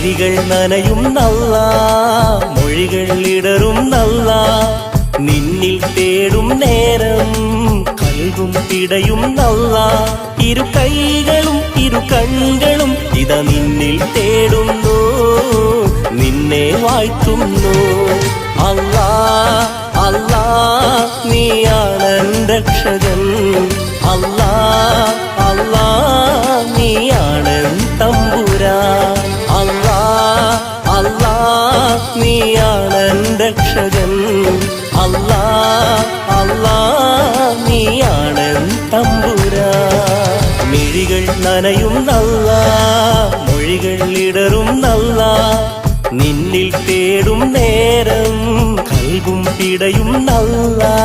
മിഴികൾ നനയും നല്ലാ, മൊഴികൾ ഇടറും നല്ലാ, നിന്നിൽ തേടും നേരം കൽവും പിടയും നല്ലാ. ഇരു കൈകളും ഇരു കണ്ണുകളും ഇതാ നിന്നിൽ തേടുന്നു, നിന്നെ വാഴ്ത്തുന്നു. അല്ലാ അല്ലാ നീയാണ് രക്ഷകൻ, അല്ലാ അല്ലാ നീയാണ് തമ്പുരാൻ, അല്ലാ അല്ലാ നീയാണ് രക്ഷകൻ, അല്ലാ അല്ലാ നീയാണ് തമ്പുരാൻ. മിഴികൾ നനയും നല്ലാ, മൊഴികൾ ഇടറും നല്ലാ, നിന്നിൽ തേടും നേരം കൽവും പിടയും നല്ലാ.